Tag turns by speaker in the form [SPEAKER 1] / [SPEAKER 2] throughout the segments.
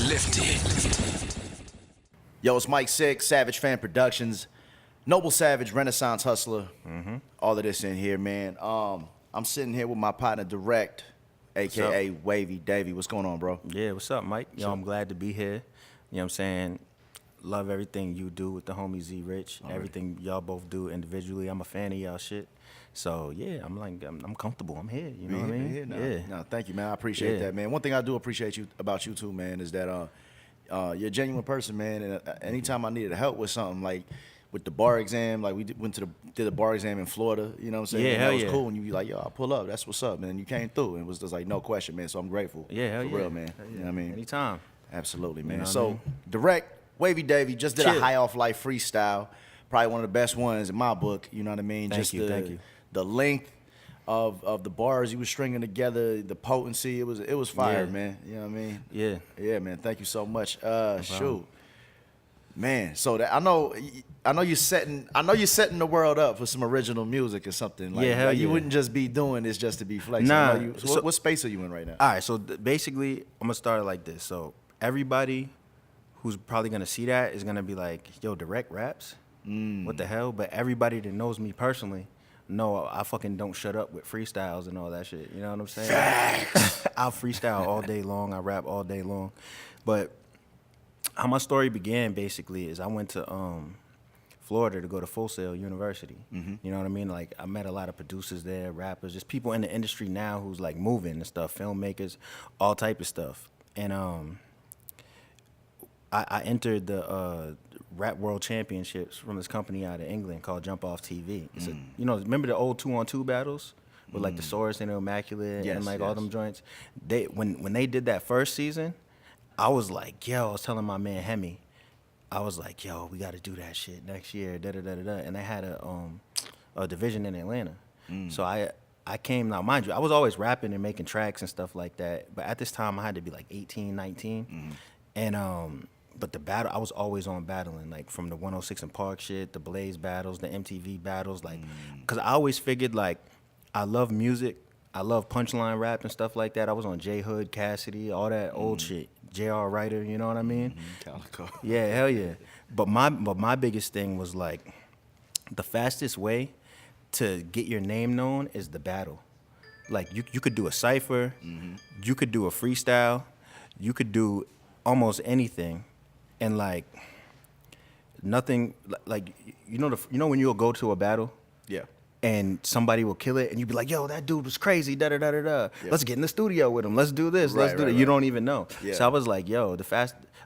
[SPEAKER 1] Lifted.
[SPEAKER 2] Yo, it's Mike Six, Savage Fan Productions, Noble Savage, Renaissance Hustler. All of this in here, man. I'm sitting here with my partner, Drect, a.k.a. WAVY DAVY. What's going on, bro?
[SPEAKER 3] Yeah, what's up, Mike? Yo, I'm glad to be here. You know what I'm saying? Love everything you do with the homie Z Rich. Everything y'all both do individually. I'm a fan of y'all shit. So, yeah, I'm comfortable. I'm here. You know what I mean?
[SPEAKER 2] Here now.
[SPEAKER 3] Yeah.
[SPEAKER 2] No, thank you, man. I appreciate that, man. One thing I do appreciate about you too, man, is that you're a genuine person, man. And anytime I needed help with something, like with the bar exam, like we did a bar exam in Florida, you know what I'm saying?
[SPEAKER 3] Yeah,
[SPEAKER 2] and
[SPEAKER 3] hell
[SPEAKER 2] that was
[SPEAKER 3] yeah.
[SPEAKER 2] cool. And you be like, yo, I'll pull up. That's what's up, man. And you came through. And it was just like, no question, man. So I'm grateful.
[SPEAKER 3] Yeah, hell
[SPEAKER 2] For
[SPEAKER 3] yeah.
[SPEAKER 2] real, man.
[SPEAKER 3] Hell
[SPEAKER 2] You know what I mean?
[SPEAKER 3] Anytime.
[SPEAKER 2] Absolutely, man.
[SPEAKER 3] know what I
[SPEAKER 2] So,
[SPEAKER 3] mean?
[SPEAKER 2] Drect, WAVY DAVY just did a
[SPEAKER 3] Chill.
[SPEAKER 2] high off life freestyle. Probably one of the best ones in my book, you know what I mean?
[SPEAKER 3] Thank
[SPEAKER 2] Just
[SPEAKER 3] you, thank you.
[SPEAKER 2] the length of the bars you were stringing together, the potency, it was fire,
[SPEAKER 3] Yeah.
[SPEAKER 2] man. You know what I mean?
[SPEAKER 3] Yeah.
[SPEAKER 2] Yeah, man. Thank you so much. Shoot. Man, so I know you're setting the world up for some original music or something. Like,
[SPEAKER 3] Yeah, hell
[SPEAKER 2] like you
[SPEAKER 3] yeah.
[SPEAKER 2] wouldn't just be doing this just to be flexing.
[SPEAKER 3] Nah,
[SPEAKER 2] I know
[SPEAKER 3] so-
[SPEAKER 2] what space are you in right now?
[SPEAKER 3] All right, so basically, I'm going to start it like this. So everybody who's probably going to see that is going to be like, yo, Drect raps? What the hell? But everybody that knows me personally, no, I fucking don't shut up with freestyles and all that shit. You know what I'm saying?
[SPEAKER 2] Facts.
[SPEAKER 3] I'll freestyle all day long. I rap all day long. But how my story began basically is I went to Florida to go to Full Sail University. You know what I mean? Like I met a lot of producers there, rappers, just people in the industry now who's like moving and stuff, filmmakers, all type of stuff. And I entered the Rap World Championships from this company out of England called Jump Off TV. It's a, you know, remember the old 2-on-2 battles with like the Source and the Immaculate
[SPEAKER 2] Yes,
[SPEAKER 3] and like all
[SPEAKER 2] yes.
[SPEAKER 3] them joints? They when they did that first season, I was like, yo, I was telling my man Hemi, I was like, yo, we got to do that shit next year, da-da-da-da-da. And they had a division in Atlanta. So I came, now mind you, I was always rapping and making tracks and stuff like that. But at this time, I had to be like 18, 19. And, but the battle, I was always on battling, like from the 106 and Park shit, the Blaze battles, the MTV battles, like, because I always figured, like, I love music. I love punchline rap and stuff like that. I was on J Hood, Cassidy, all that old shit. J.R. Writer, you know what I mean?
[SPEAKER 2] Calico.
[SPEAKER 3] Yeah, hell yeah. But my biggest thing was like, the fastest way to get your name known is the battle. Like you could do a cipher, you could do a freestyle, you could do almost anything, and like nothing. Like you know when you'll go to a battle,
[SPEAKER 2] Yeah.
[SPEAKER 3] and somebody will kill it, and you'd be like, yo, that dude was crazy, da-da-da-da-da. Let's get in the studio with him. Let's do this. Let's do that. You don't even know.
[SPEAKER 2] Yeah.
[SPEAKER 3] So I was like, yo,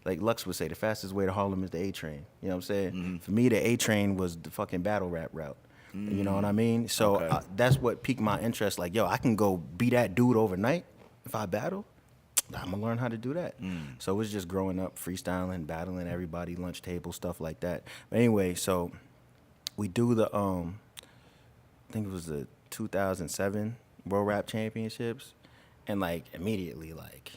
[SPEAKER 3] like Lux would say, the fastest way to Harlem is the A-Train. You know what I'm saying? For me, the A-Train was the fucking battle rap route. You know what I mean? So
[SPEAKER 2] Okay.
[SPEAKER 3] that's what piqued my interest. Like, yo, I can go be that dude overnight if I battle. I'm going to learn how to do that. So it was just growing up, freestyling, battling everybody, lunch table, stuff like that. But anyway, so we do the... I think it was the 2007 World Rap Championships, and like immediately, like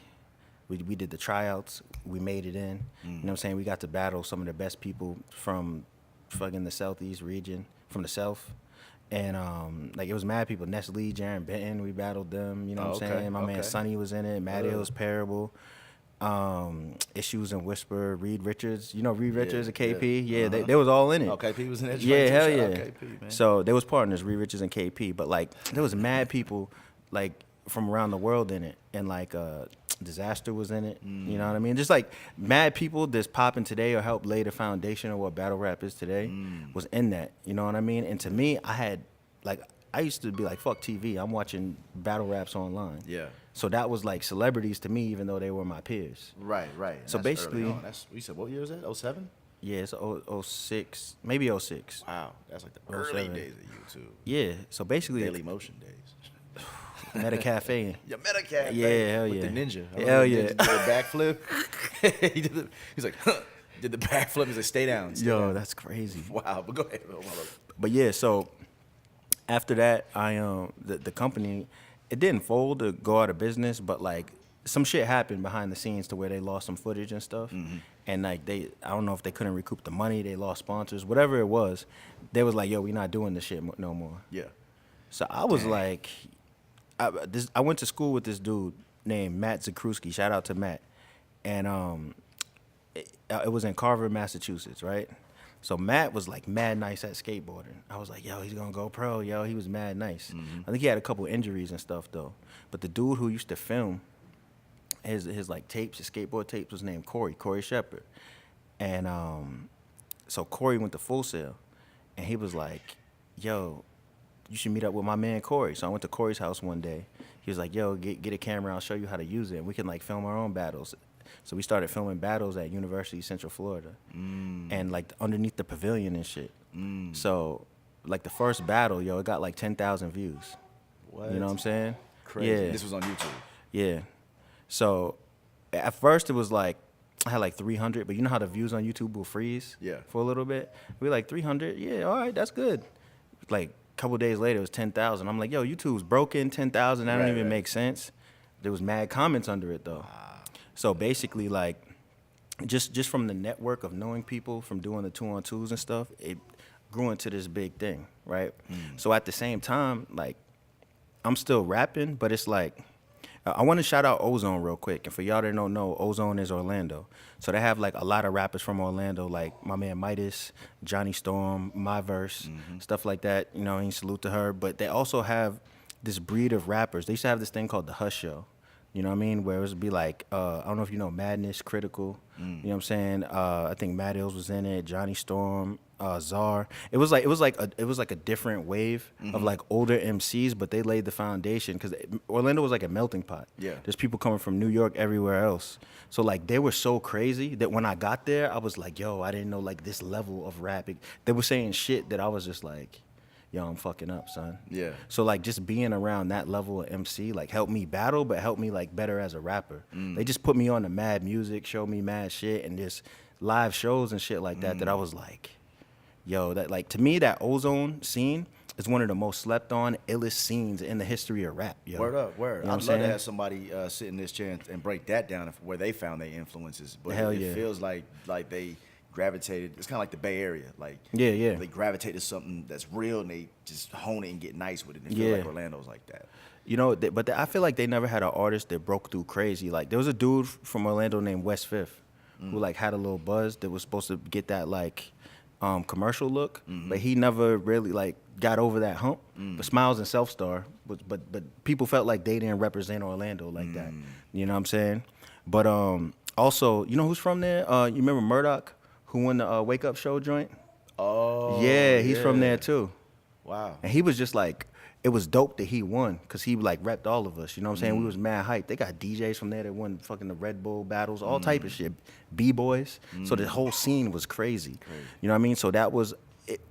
[SPEAKER 3] we did the tryouts, we made it in. You know what I'm saying? We got to battle some of the best people from fucking the Southeast region, from the South, and like it was mad people. Nestle, Jaron Benton, we battled them. You know what I'm saying? My man Sonny was in it. Mattio's Parable. Issues and Whisper, Reed Richards. You know Reed Richards and KP? Yeah, they was all in it.
[SPEAKER 2] KP was in that joint
[SPEAKER 3] Yeah,
[SPEAKER 2] too.
[SPEAKER 3] hell
[SPEAKER 2] Shout
[SPEAKER 3] yeah.
[SPEAKER 2] out KP, man.
[SPEAKER 3] So they was partners, Reed Richards and KP. But like there was mad people like from around the world in it. And like Disaster was in it. You know what I mean? Just like mad people that's popping today or helped lay the foundation of what battle rap is today was in that. You know what I mean? And to me, I used to be like, fuck TV. I'm watching battle raps online.
[SPEAKER 2] Yeah.
[SPEAKER 3] So that was like celebrities to me, even though they were my peers.
[SPEAKER 2] Right.
[SPEAKER 3] So
[SPEAKER 2] That's
[SPEAKER 3] basically-
[SPEAKER 2] early on. We said, what year was that? 07?
[SPEAKER 3] Yeah, it's 06, maybe 06.
[SPEAKER 2] Wow, that's like the early
[SPEAKER 3] 07.
[SPEAKER 2] days of YouTube.
[SPEAKER 3] Yeah, so basically,
[SPEAKER 2] Daily Motion days.
[SPEAKER 3] Meta Cafe.
[SPEAKER 2] Your Medicaid.
[SPEAKER 3] Yeah, hell
[SPEAKER 2] with
[SPEAKER 3] yeah.
[SPEAKER 2] the ninja. I
[SPEAKER 3] Hell
[SPEAKER 2] remember
[SPEAKER 3] yeah.
[SPEAKER 2] Ninja did the backflip. He's like, huh. Did the backflip. He's like, stay down. Stay
[SPEAKER 3] Yo,
[SPEAKER 2] down.
[SPEAKER 3] that's crazy.
[SPEAKER 2] Wow. But go ahead.
[SPEAKER 3] But yeah, so after that, I the company, it didn't fold or go out of business, but like some shit happened behind the scenes to where they lost some footage and stuff. And like I don't know if they couldn't recoup the money, they lost sponsors, whatever it was. They was like, yo, we not doing this shit no more.
[SPEAKER 2] Yeah.
[SPEAKER 3] So I was like, I went to school with this dude named Matt Zakruski. Shout out to Matt. and it was in Carver, Massachusetts, right? So Matt was like mad nice at skateboarding. I was like, yo, he's gonna go pro, yo. He was mad nice. I think he had a couple injuries and stuff though. But the dude who used to film his like tapes, his skateboard tapes, was named Corey Shepard. And so Corey went to Full Sail, and he was like, yo, you should meet up with my man Corey. So I went to Corey's house one day. He was like, yo, get a camera, I'll show you how to use it, and we can like film our own battles. So we started filming battles at University of Central Florida, and like underneath the pavilion and shit. So like the first battle, yo, it got like 10,000 views.
[SPEAKER 2] What?
[SPEAKER 3] You know what I'm saying?
[SPEAKER 2] Crazy.
[SPEAKER 3] Yeah.
[SPEAKER 2] This was on YouTube.
[SPEAKER 3] Yeah. So at first it was like, I had like 300, but you know how the views on YouTube will freeze for a little bit? We were like 300, yeah, all right, that's good. Like a couple days later, it was 10,000. I'm like, yo, YouTube's broken, 10,000, that don't even make sense. There was mad comments under it though. Wow. So basically like, just from the network of knowing people, from doing the 2-on-2s and stuff, it grew into this big thing, right? So at the same time, like, I'm still rapping, but it's like, I want to shout out Ozone real quick. And for y'all that don't know, Ozone is Orlando. So they have like a lot of rappers from Orlando, like my man Midas, Johnny Storm, My Verse, stuff like that. You know, and salute to her. But they also have this breed of rappers. They used to have this thing called the Hush Show. You know what I mean? Where it would be like, I don't know if you know Madness, Critical. You know what I'm saying? I think Matt Hills was in it, Johnny Storm, Czar. It was like a different wave of like older MCs, but they laid the foundation because Orlando was like a melting pot. Yeah. There's people coming from New York, everywhere else. So like they were so crazy that when I got there, I was like, yo, I didn't know like this level of rapping. They were saying shit that I was just like, yo, I'm fucking up, son. Yeah. So like just being around that level of MC like helped me battle, but helped me like better as a rapper. They just put me on the mad music, showed me mad shit, and just live shows and shit like that that I was like, yo, that like to me that Ozone scene is one of the most slept on, illest scenes in the history of rap. Yo.
[SPEAKER 2] Word up, word.
[SPEAKER 3] You know
[SPEAKER 2] I'd love to have somebody sit in this chair and break that down where they found their influences. But it feels like they gravitated. It's kind of like the Bay Area. Like they gravitate to something that's real and they just hone it and get nice with it. And feel like Orlando's like that. You know,
[SPEAKER 3] I feel like they never had an artist that broke through crazy. Like there was a dude from Orlando named West Fifth who like had a little buzz that was supposed to get that like commercial look, but he never really like got over that hump. But Smiles and Self Star, but people felt like they didn't represent Orlando like that. You know what I'm saying? But also, you know who's from there? You remember Murdoch, who won the Wake Up Show joint?
[SPEAKER 2] Oh,
[SPEAKER 3] yeah, he's from there too.
[SPEAKER 2] Wow.
[SPEAKER 3] And he was just like, it was dope that he won because he like repped all of us. You know what I'm saying? We was mad hype. They got DJs from there that won fucking the Red Bull battles, all type of shit, B-boys. So the whole scene was crazy. You know what I mean? So that was it.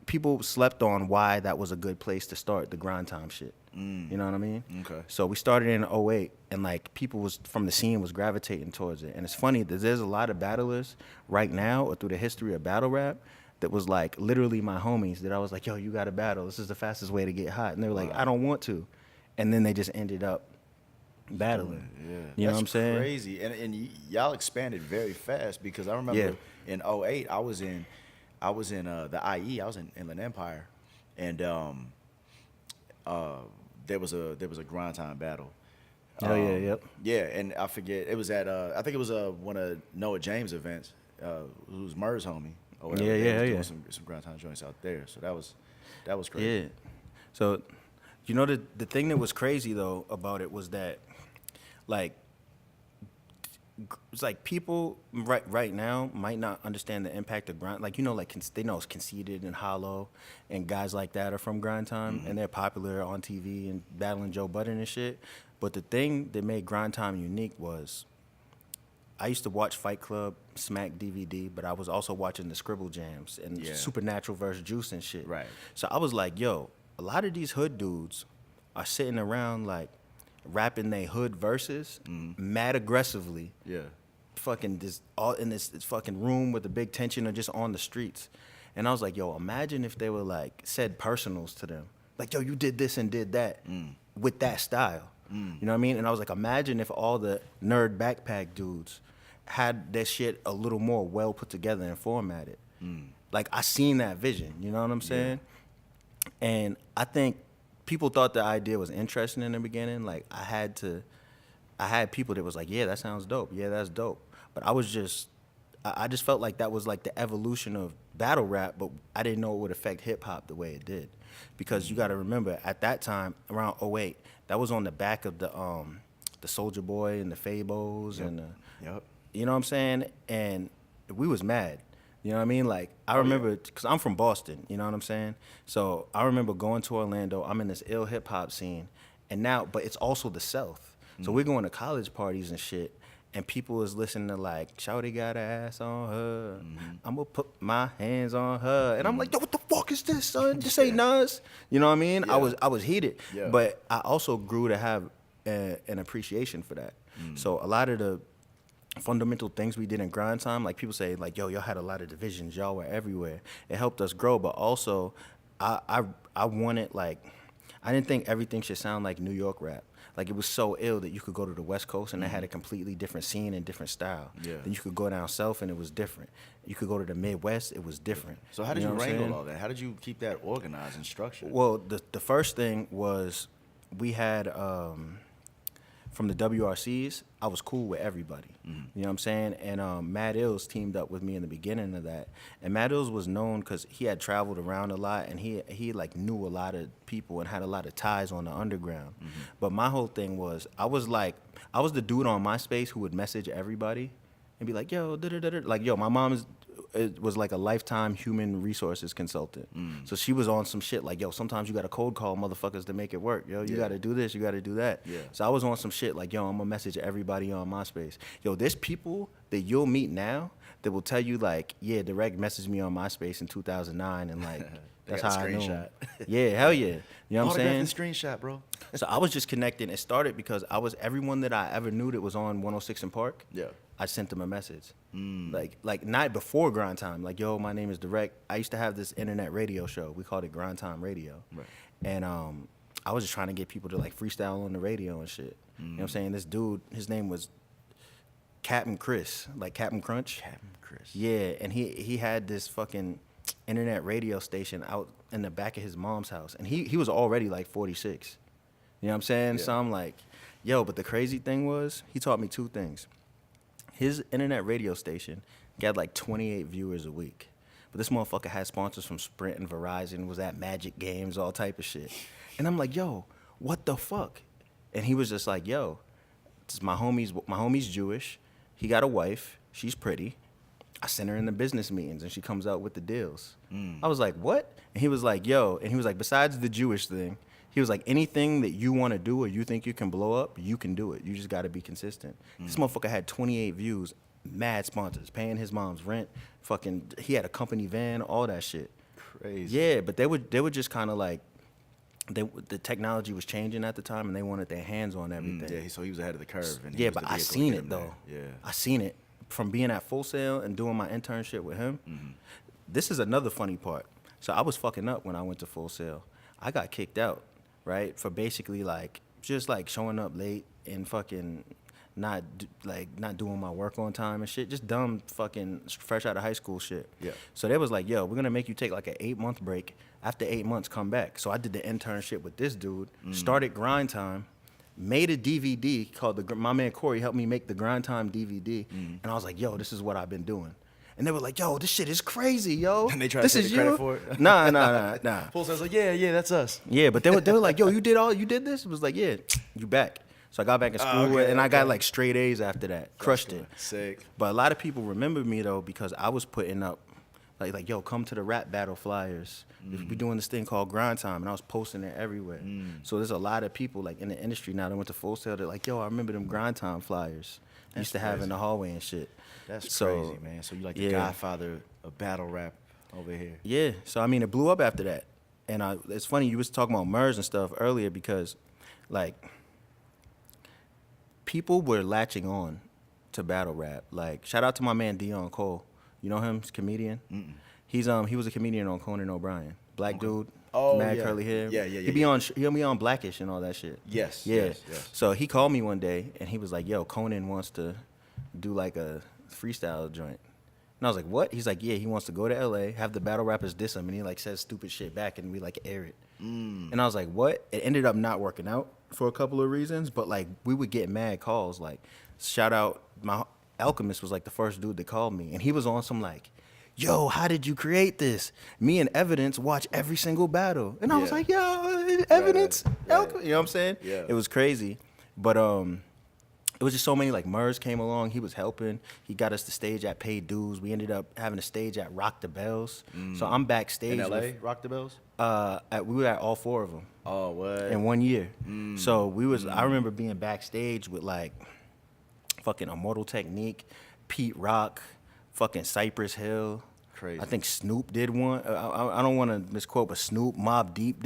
[SPEAKER 3] People slept on why that was a good place to start the GrindTime shit. You know what I mean?
[SPEAKER 2] Okay.
[SPEAKER 3] So we started in 2008, and like people was from the scene was gravitating towards it. And it's funny that there's a lot of battlers right now or through the history of battle rap that was like literally my homies that I was like, yo, you got to battle. This is the fastest way to get hot. And they were like, I don't want to. And then they just ended up battling. Yeah. You know what I'm saying?
[SPEAKER 2] That's crazy. And y'all expanded very fast because I remember in 2008, I was in the IE. I was in Inland Empire. And there was a GrindTime battle. Yeah, and I forget. It was at I think it was one of Noah James' events. Who's Murs' homie. Or whatever. Doing some GrindTime joints out there. So that was crazy.
[SPEAKER 3] Yeah. So, you know, the thing that was crazy though about it was that, like, it's like people right now might not understand the impact of grind. Like, you know, like they know it's Conceited and Hollow and guys like that are from GrindTime and they're popular on TV and battling Joe Budden and shit. But the thing that made GrindTime unique was I used to watch Fight Club, Smack DVD, but I was also watching the Scribble Jams and Supernatural vs. Juice and shit. Right. So I was like, yo, a lot of these hood dudes are sitting around like rapping they hood verses mad aggressively. Yeah. Fucking this all in this fucking room with the big tension or just on the streets. And I was like, yo, imagine if they were like said personals to them. Like, yo, you did this and did that with that style. You know what I mean? And I was like, imagine if all the nerd backpack dudes had that shit a little more well put together and formatted. Like, I seen that vision, you know what I'm saying? And I think people thought the idea was interesting in the beginning. Like, I had to I had people that was like, yeah, that sounds dope. Yeah, that's dope. But I just felt like that was like the evolution of battle rap, but I didn't know it would affect hip hop the way it did. Because you got to remember, at that time, around '08, that was on the back of the Soulja Boy and the Fabos and you know what I'm saying? And we was mad. You know what I mean? Like, I remember, because I'm from Boston, you know what I'm saying? So I remember going to Orlando. I'm in this ill hip hop scene. And now, but it's also the South. So we're going to college parties and shit. And people is listening to like, Shawty got her ass on her. I'm going to put my hands on her. And I'm like, yo, what the fuck is this, son? This ain't Nas. You know what I mean?
[SPEAKER 2] Yeah.
[SPEAKER 3] I was heated.
[SPEAKER 2] Yeah.
[SPEAKER 3] But I also grew to have an appreciation for that. So a lot of the fundamental things we did in GrindTime, like people say, like, yo, y'all had a lot of divisions, y'all were everywhere. It helped us grow, but also I wanted, like, I didn't think everything should sound like New York rap. Like, it was so ill that you could go to the West Coast and they had a completely different scene and different style.
[SPEAKER 2] Yeah.
[SPEAKER 3] Then you could go down south and it was different. You could go to the Midwest, it was different.
[SPEAKER 2] So how did you
[SPEAKER 3] know what I'm
[SPEAKER 2] wrangle
[SPEAKER 3] saying?
[SPEAKER 2] all that? How did you keep that organized and structured?
[SPEAKER 3] Well, the first thing was we had from the WRCs, I was cool with everybody. You know what I'm saying? And Mad Ills teamed up with me in the beginning of that. And Mad Ills was known because he had traveled around a lot and he like knew a lot of people and had a lot of ties on the underground. But my whole thing was, I was the dude on MySpace who would message everybody and be like, yo, da-da-da-da. Like, yo, my mom was like a lifetime human resources consultant. So she was on some shit like, yo, sometimes you got to cold call motherfuckers to make it work. Yo, you got to do this, you got to do that.
[SPEAKER 2] Yeah.
[SPEAKER 3] So I was on some shit like, yo, I'm going to message everybody on MySpace. Yo, there's people that you'll meet now that will tell you like, yeah, Drect messaged me on MySpace in 2009 and like, that's
[SPEAKER 2] got
[SPEAKER 3] how
[SPEAKER 2] a
[SPEAKER 3] I knew him.
[SPEAKER 2] screenshot.
[SPEAKER 3] Yeah, hell yeah. You know what I'm saying?
[SPEAKER 2] Autograph the screenshot, bro.
[SPEAKER 3] So I was just connecting. It started because everyone that I ever knew that was on 106 in Park.
[SPEAKER 2] Yeah.
[SPEAKER 3] I sent them a message, like not before GrindTime. Like, yo, my name is Drect. I used to have this internet radio show. We called it GrindTime Radio,
[SPEAKER 2] Right.
[SPEAKER 3] and I was just trying to get people to like freestyle on the radio and shit. You know what I'm saying? This dude, his name was Captain Chris, like Captain Crunch.
[SPEAKER 2] Captain Chris.
[SPEAKER 3] Yeah, and he had this fucking internet radio station out in the back of his mom's house, and he was already like 46. You know what I'm saying?
[SPEAKER 2] Yeah.
[SPEAKER 3] So I'm like, yo, but the crazy thing was, he taught me two things. His internet radio station got like 28 viewers a week. But this motherfucker had sponsors from Sprint and Verizon, was at Magic Games, all type of shit. And I'm like, yo, what the fuck? And he was just like, yo, my homie's Jewish. He got a wife. She's pretty. I sent her in the business meetings and she comes out with the deals. I was like, what? And he was like, yo, and he was like, besides the Jewish thing, he was like, anything that you want to do or you think you can blow up, you can do it. You just got to be consistent. This motherfucker had 28 views, mad sponsors, paying his mom's rent, fucking, he had a company van, all that shit.
[SPEAKER 2] Crazy.
[SPEAKER 3] Yeah, but they were just kind of like, the technology was changing at the time and they wanted their hands on everything.
[SPEAKER 2] Yeah, so he was ahead of the curve. And he
[SPEAKER 3] Yeah,
[SPEAKER 2] was
[SPEAKER 3] but
[SPEAKER 2] the
[SPEAKER 3] I
[SPEAKER 2] vehicle to
[SPEAKER 3] seen
[SPEAKER 2] get
[SPEAKER 3] it
[SPEAKER 2] him
[SPEAKER 3] though.
[SPEAKER 2] there. Yeah.
[SPEAKER 3] I seen it from being at Full Sail and doing my internship with him. This is another funny part. So I was fucking up when I went to Full Sail. I got kicked out, right, for basically like just like showing up late and fucking not doing my work on time and shit. Just dumb fucking fresh out of high school shit.
[SPEAKER 2] Yeah.
[SPEAKER 3] So they was like, yo, we're gonna make you take like an 8-month break. After 8 months, come back. So I did the internship with this dude. Started GrindTime. Made a DVD called my man Corey helped me make the GrindTime DVD, and I was like, "Yo, this is what I've been doing." And they were like, "Yo, this shit is crazy, yo."
[SPEAKER 2] And they tried
[SPEAKER 3] this
[SPEAKER 2] to take
[SPEAKER 3] is
[SPEAKER 2] the credit
[SPEAKER 3] you?
[SPEAKER 2] for it?
[SPEAKER 3] Nah.
[SPEAKER 2] Full Sail's like, yeah, that's us.
[SPEAKER 3] Yeah, but they were like, "Yo, you did this?" It was like, "Yeah, you back." So I got back in school and I got like straight A's after that. Crushed it.
[SPEAKER 2] Sick.
[SPEAKER 3] But a lot of people remember me though because I was putting up like, yo, come to the rap battle flyers. We doing this thing called GrindTime, and I was posting it everywhere. So there's a lot of people like in the industry now that went to Full Sail. They're like, yo, I remember them GrindTime flyers I used to have in the hallway and shit.
[SPEAKER 2] That's crazy, man. So you like the godfather of battle rap over here.
[SPEAKER 3] Yeah. So I mean, it blew up after that, and it's funny you was talking about MERS and stuff earlier because, like, people were latching on to battle rap. Like, shout out to my man Dion Cole. You know him? He's a comedian. He was a comedian on Conan O'Brien. Black dude.
[SPEAKER 2] Oh,
[SPEAKER 3] mad
[SPEAKER 2] yeah.
[SPEAKER 3] curly hair.
[SPEAKER 2] Yeah.
[SPEAKER 3] He'll be on Blackish and all that shit.
[SPEAKER 2] Yes.
[SPEAKER 3] Yeah.
[SPEAKER 2] Yes.
[SPEAKER 3] So he called me one day and he was like, "Yo, Conan wants to do like a freestyle joint." And I was like, what? He's like, yeah, he wants to go to LA, have the battle rappers diss him, and he like says stupid shit back, and we like air it. And I was like, what? It ended up not working out for a couple of reasons, but like we would get mad calls. Like, shout out, my Alchemist was like the first dude that called me, and he was on some like, yo, how did you create this? Me and Evidence watch every single battle, and I was like, yo, Evidence, Alchemist, you know what I'm saying?
[SPEAKER 2] Yeah.
[SPEAKER 3] It was crazy, but it was just so many, like, Murs came along. He was helping. He got us the stage at Paid Dues. We ended up having a stage at Rock the Bells. So I'm backstage.
[SPEAKER 2] In L.A., Rock the Bells?
[SPEAKER 3] We were at all 4 of them.
[SPEAKER 2] Oh, what?
[SPEAKER 3] In 1 year. So we was, I remember being backstage with, like, fucking Immortal Technique, Pete Rock, fucking Cypress Hill.
[SPEAKER 2] Crazy.
[SPEAKER 3] I think Snoop did one. I don't want to misquote, but Snoop, Mobb Deep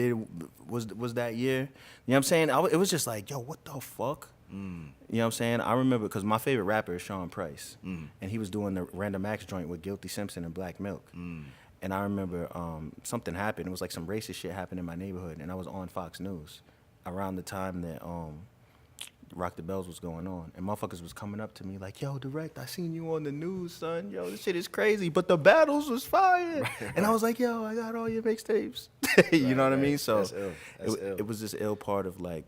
[SPEAKER 3] was that year. You know what I'm saying? It was just like, yo, what the fuck? You know what I'm saying? I remember because my favorite rapper is Sean Price, and he was doing the Random Acts joint with Guilty Simpson and Black Milk. And I remember something happened. It was like some racist shit happened in my neighborhood, and I was on Fox News around the time that Rock the Bells was going on, and motherfuckers was coming up to me like, yo, Drect, I seen you on the news, son. Yo, this shit is crazy, but the battles was fire. And I was like, yo, I got all your mixtapes. You know what I mean? So
[SPEAKER 2] That's ill. That's ill.
[SPEAKER 3] It was this ill part of like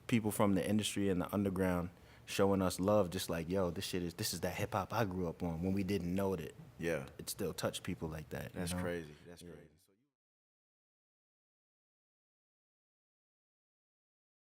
[SPEAKER 3] people from the industry and the underground showing us love, just like, yo, this is that hip hop I grew up on when we didn't know that.
[SPEAKER 2] Yeah.
[SPEAKER 3] It still touched people like that.
[SPEAKER 2] That's
[SPEAKER 3] you know?
[SPEAKER 2] crazy. That's crazy.